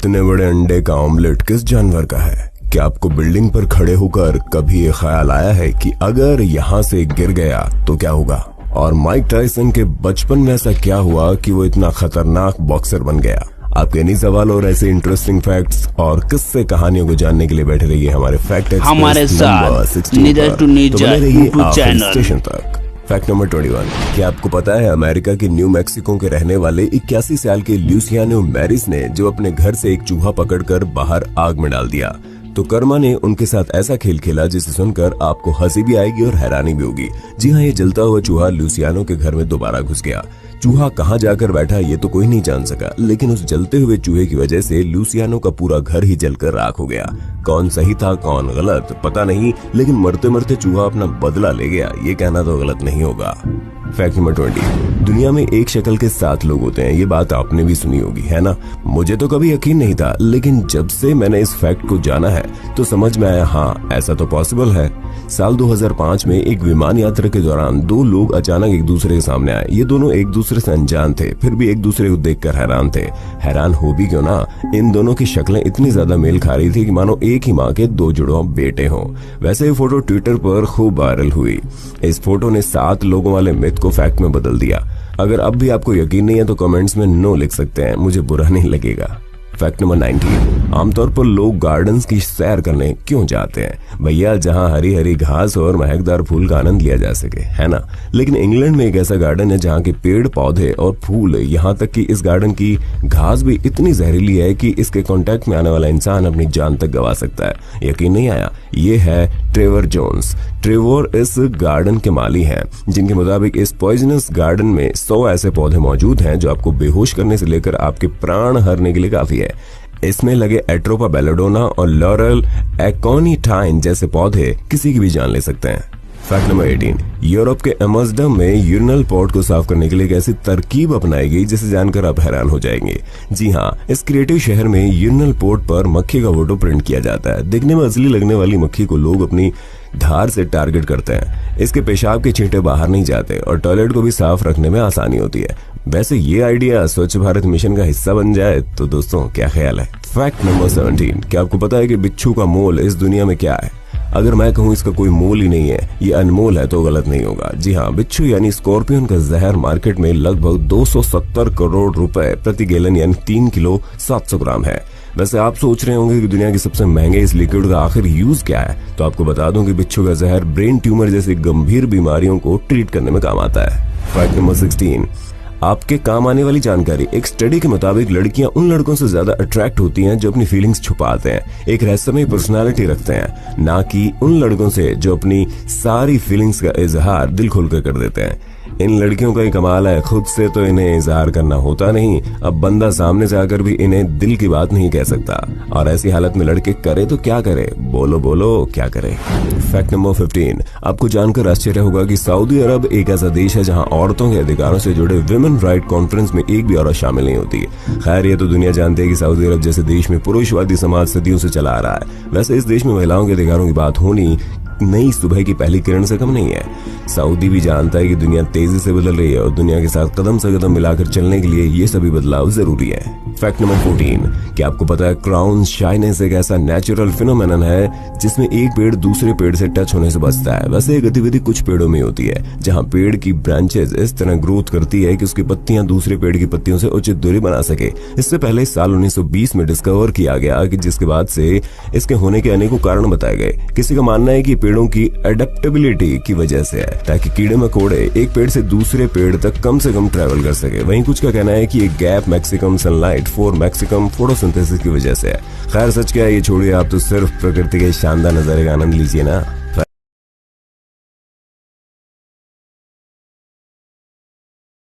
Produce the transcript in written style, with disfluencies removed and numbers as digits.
इतने बड़े अंडे का ऑमलेट किस जानवर का है? क्या आपको बिल्डिंग पर खड़े होकर कभी ये ख्याल आया है कि अगर यहाँ से गिर गया तो क्या होगा? और माइक टायसन के बचपन में ऐसा क्या हुआ कि वो इतना खतरनाक बॉक्सर बन गया? आपके इन्हीं सवाल और ऐसे इंटरेस्टिंग फैक्ट्स और किस्से कहानियों को जानने के लिए बैठे रहिए हमारे फैक्ट हमारे साथ नीडर टू नीडर यूट्यूब चैनल स्टेशन तक। Fact number 21। क्या आपको पता है अमेरिका के न्यू मैक्सिको के रहने वाले 81 साल के लुसियानो मैरिस ने जो अपने घर से एक चूहा पकड़कर बाहर आग में डाल दिया, तो कर्मा ने उनके साथ ऐसा खेल खेला जिसे सुनकर आपको हंसी भी आएगी और हैरानी भी होगी। जी हाँ, ये जलता हुआ चूहा लुसियानो के घर में दोबारा घुस गया। चूहा कहाँ जाकर बैठा ये तो कोई नहीं जान सका, लेकिन उस जलते हुए चूहे की वजह से लुसियानो का पूरा घर ही जलकर राख हो गया। कौन सही था कौन गलत पता नहीं, लेकिन मरते मरते चूहा अपना बदला ले गया, ये कहना तो गलत नहीं होगा। Fact number 20। दुनिया में एक शक्ल के 7 लोग होते हैं, ये बात आपने भी सुनी होगी, है ना? मुझे तो कभी यकीन नहीं था, लेकिन जब से मैंने इस फैक्ट को जाना है तो समझ में आया, हाँ ऐसा तो पॉसिबल है। साल 2005 में एक विमान यात्रा के दौरान 2 लोग अचानक एक दूसरे के सामने आए। ये दोनों एक दूसरे से अनजान थे, फिर भी एक दूसरे को देखकर हैरान थे। हैरान हो भी क्यों ना, इन दोनों की शक्लें इतनी ज्यादा मेल खा रही थी कि मानो एक ही माँ के 2 जुड़वा बेटे हों। वैसे ये फोटो ट्विटर पर खूब वायरल हुई। इस फोटो ने 7 लोगों वाले मिथ को फैक्ट में बदल दिया। अगर अब भी आपको यकीन नहीं है तो कमेंट्स में नो लिख सकते हैं, मुझे बुरा नहीं लगेगा। Fact number 19। आमतौर पर लोग गार्डन्स की सैर करने क्यों जाते हैं? भैया जहां हरी हरी घास और महकदार फूल का आनंद लिया जा सके, है ना? लेकिन इंग्लैंड में एक ऐसा गार्डन है जहां के पेड़ पौधे और फूल, यहाँ तक कि इस गार्डन की घास भी इतनी जहरीली है कि इसके कांटेक्ट में आने वाला इंसान अपनी जान तक गंवा सकता है। यकीन नहीं आया? ये है ट्रेवर जोन्स। ट्रेवर इस गार्डन के माली हैं, जिनके मुताबिक इस पॉइजनस गार्डन में 100 ऐसे पौधे मौजूद हैं जो आपको बेहोश करने से लेकर आपके प्राण हरने के लिए काफी है। इसमें लगे एट्रोपा बेलेडोना और लॉरल एकोनिटाइन जैसे पौधे किसी की भी जान ले सकते हैं। Fact number 18। यूरोप के एम्स्टर्डम में यूरिनल पोर्ट को साफ करने के लिए एक ऐसी तरकीब अपनाई गई जिसे जानकर आप हैरान हो जाएंगे। जी हाँ, इस क्रिएटिव शहर में यूरिनल पोर्ट पर मक्खी का फोटो प्रिंट किया जाता है। दिखने में असली लगने वाली मक्खी को लोग अपनी धार से टारगेट करते हैं। इसके पेशाब के छींटे बाहर नहीं जाते और टॉयलेट को भी साफ रखने में आसानी होती है। वैसे ये आइडिया स्वच्छ भारत मिशन का हिस्सा बन जाए तो दोस्तों क्या ख्याल है? Fact number 17। क्या आपको पता है कि बिच्छू का मोल इस दुनिया में क्या है? अगर मैं कहूँ इसका कोई मोल ही नहीं है, ये अनमोल है, तो गलत नहीं होगा। जी हाँ, बिच्छू यानी स्कॉर्पियन का जहर मार्केट में लगभग 270 करोड़ रुपए प्रति गैलन यानी 3 किलो 700 ग्राम है। वैसे आप सोच रहे होंगे कि दुनिया के सबसे महंगे इस लिक्विड का आखिर यूज क्या है, तो आपको बता दूं कि बिच्छू का जहर ब्रेन ट्यूमर जैसी गंभीर बीमारियों को ट्रीट करने में काम आता है। Fact number 16। आपके काम आने वाली जानकारी। एक स्टडी के मुताबिक लड़कियां उन लड़कों से ज्यादा अट्रैक्ट होती हैं जो अपनी फीलिंग्स छुपाते हैं, एक रहस्यमय पर्सनालिटी रखते हैं, ना कि उन लड़कों से जो अपनी सारी फीलिंग्स का इजहार दिल खोलकर कर देते हैं। इन लड़कियों का ही कमाल है, खुद से तो इन्हें इजहार करना होता नहीं, अब बंदा सामने से आकर भी इन्हें दिल की बात नहीं कह सकता। और ऐसी हालत में लड़के करे तो क्या करे? बोलो बोलो क्या करे? Fact number 15। आपको जानकर आश्चर्य होगा कि सऊदी अरब एक ऐसा देश है जहां औरतों के अधिकारों से जुड़े विमेन राइट कॉन्फ्रेंस में एक भी औरत शामिल नहीं होती। खैर, ये तो दुनिया जानती है कि सऊदी अरब जैसे देश में पुरुषवादी समाज सदियों से चला आ रहा है। वैसे इस देश में महिलाओं के अधिकारों की बात होनी नई सुबह की पहली किरण से कम नहीं है। सऊदी भी जानता है कि दुनिया तेजी से बदल रही है और दुनिया के साथ कदम से कदम मिलाकर चलने के लिए ये सभी बदलाव जरूरी है। Fact number 14। क्या आपको पता है क्राउन शाइनेस एक ऐसा नेचुरल फिनोमेनन है जिसमें एक पेड़ दूसरे पेड़ से टच होने से बचता है। वैसे ये गतिविधि कुछ पेड़ों में होती है, जहाँ पेड़ की ब्रांचेस इस तरह ग्रोथ करती है कि उसकी पत्तियां दूसरे पेड़ की पत्तियों से उचित दूरी बना सके। इससे पहले साल 1920 में डिस्कवर किया गया कि जिसके बाद से इसके होने के अनेकों कारण बताए गए। किसी का मानना है कि पेड़ों की एडेप्टेबिलिटी की वजह से है, ताकि कीड़े मकोड़े एक पेड़ से दूसरे पेड़ तक कम से कम ट्रेवल कर सके। वहीं कुछ का कहना है कि ये गैप मैक्सिकम सनलाइट फॉर मैक्सिकम फोटोसिंथेसिस की वजह से है। खैर, सच क्या है ये छोड़िए, आप तो सिर्फ प्रकृति के शानदार नजारे का आनंद लीजिए ना।